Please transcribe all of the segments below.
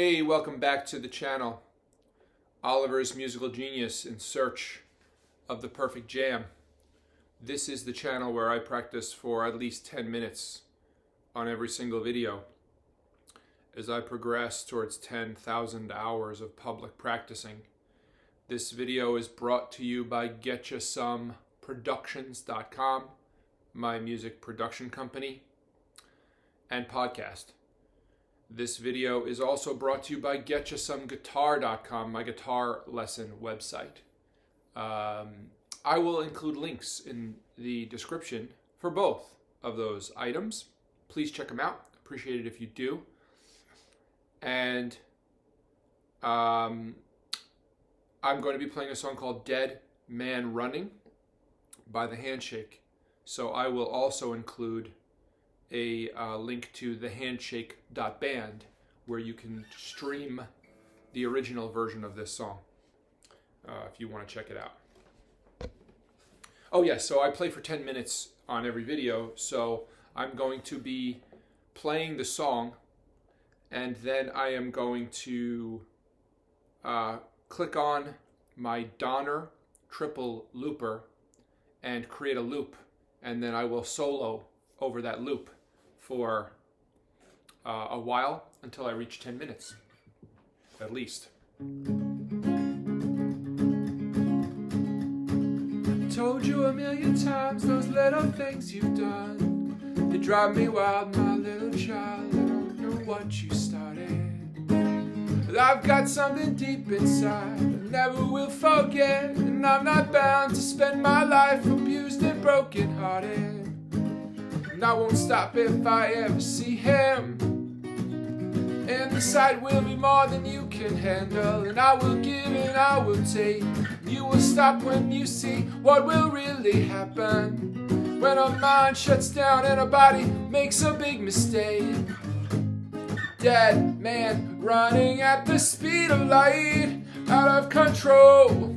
Hey, welcome back to the channel. Oliver's Musical Genius in search of the perfect jam. This is the channel where I practice for at least 10 minutes on every single video as I progress towards 10,000 hours of public practicing. This video is brought to you by GetYaSomeProductions.com, my music production company and podcast. This video is also brought to you by GetYaSomeGuitar.com, my guitar lesson website. I will include links in the description for both of those items. Please check them out. Appreciate it if you do. And I'm going to be playing a song called Dead Man Running by the Handshake. So I will also include a link to the Handshake.band where you can stream the original version of this song if you want to check it out. Oh yes, so I play for 10 minutes on every video, so I'm going to be playing the song and then I am going to click on my Donner triple looper and create a loop, and then I will solo over that loop for a while until I reach 10 minutes, at least. Told you a million times those little things you've done, they drive me wild, my little child. I don't know what you started, but I've got something deep inside I never will forget, and I'm not bound to spend my life abused and broken hearted. And I won't stop if I ever see him. And the sight will be more than you can handle, and I will give and I will take. You will stop when you see what will really happen when a mind shuts down and a body makes a big mistake. Dead man running at the speed of light, out of control.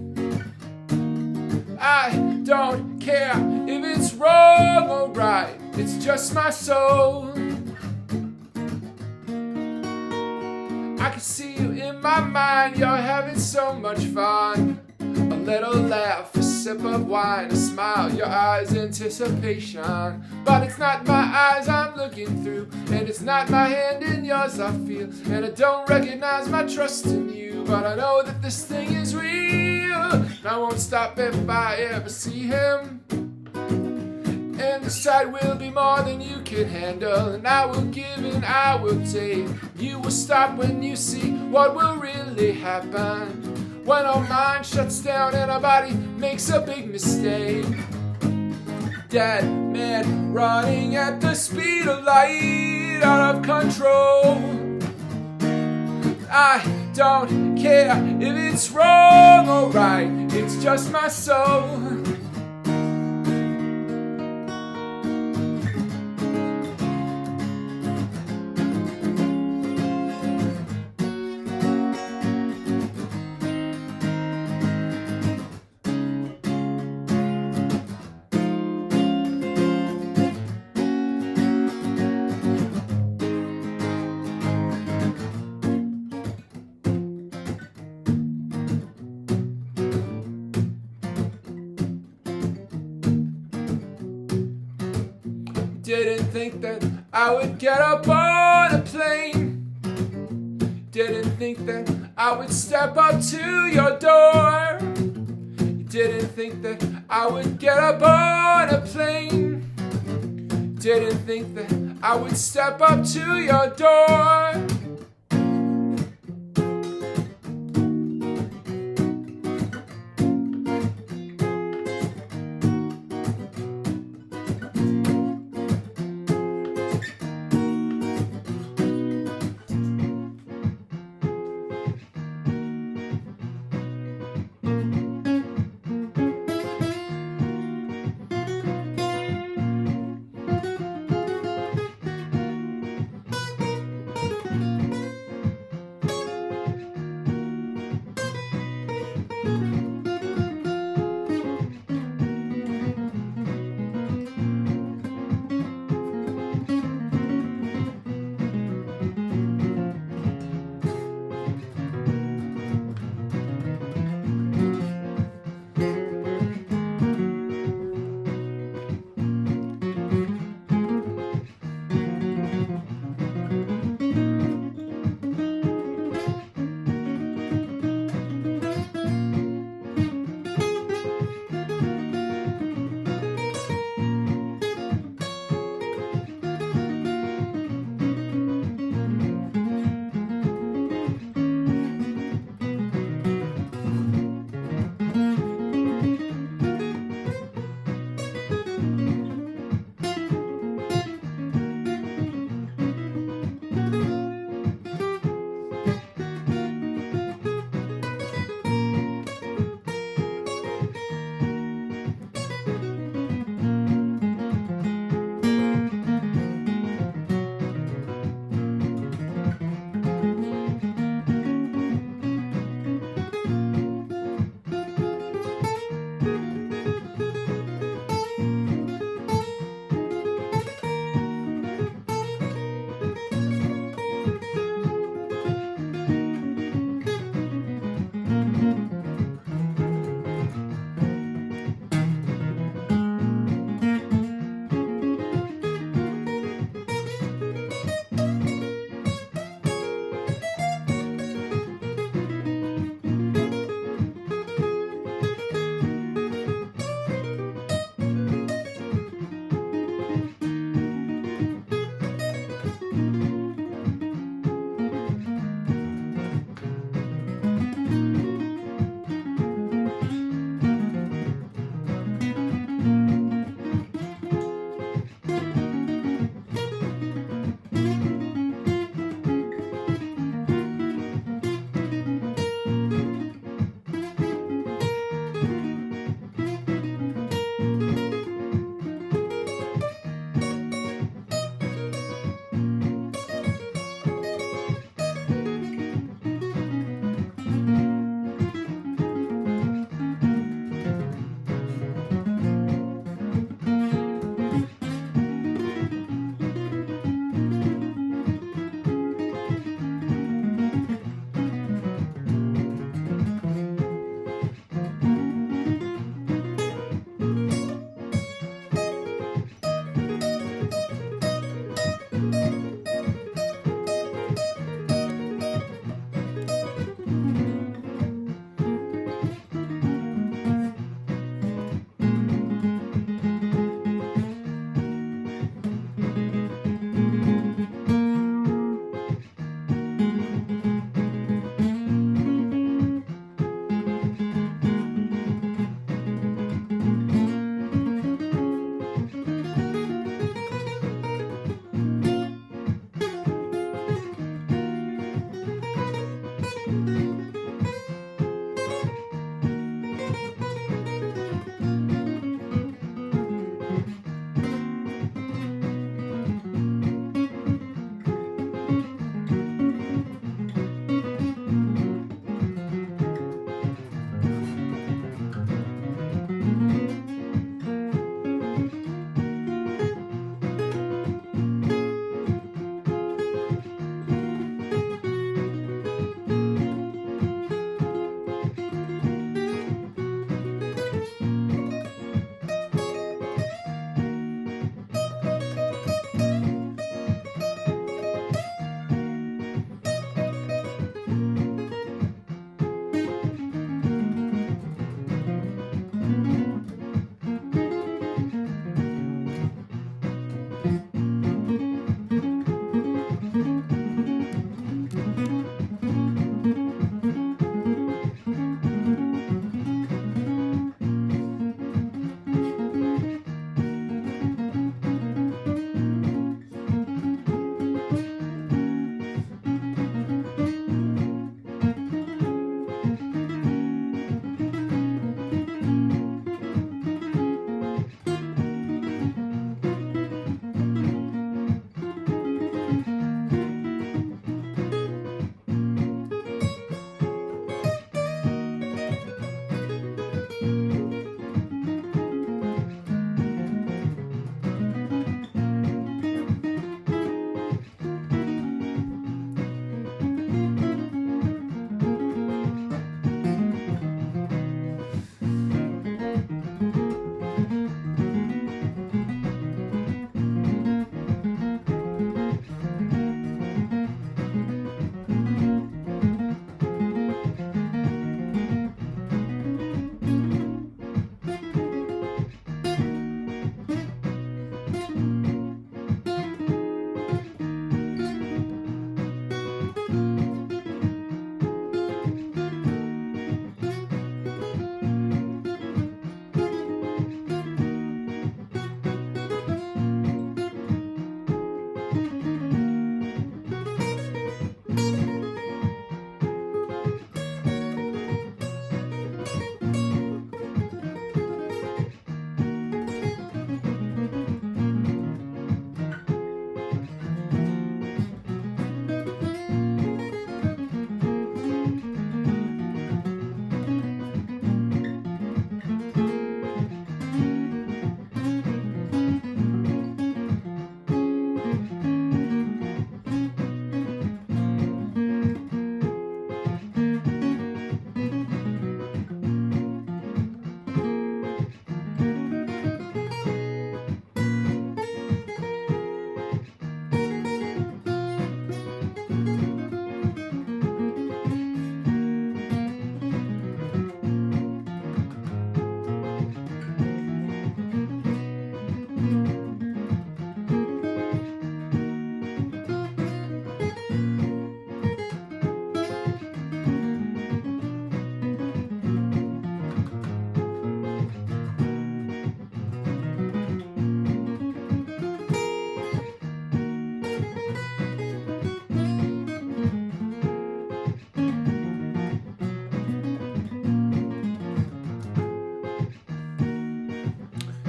I don't care if it's wrong or right, it's just my soul. I can see you in my mind, you're having so much fun. A little laugh, a sip of wine, a smile, your eyes' anticipation. But it's not my eyes I'm looking through, and it's not my hand in yours I feel. And I don't recognize my trust in you, but I know that this thing is real. And I won't stop if I ever see him. And the sight will be more than you can handle, and I will give and I will take. You will stop when you see what will really happen when our mind shuts down and our body makes a big mistake. Dead man running at the speed of light, out of control. I don't care if it's wrong or right, it's just my soul. Didn't think that I would get up on a plane. Didn't think that I would step up to your door. You didn't think that I would get up on a plane. Didn't think that I would step up to your door.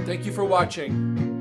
Thank you for watching.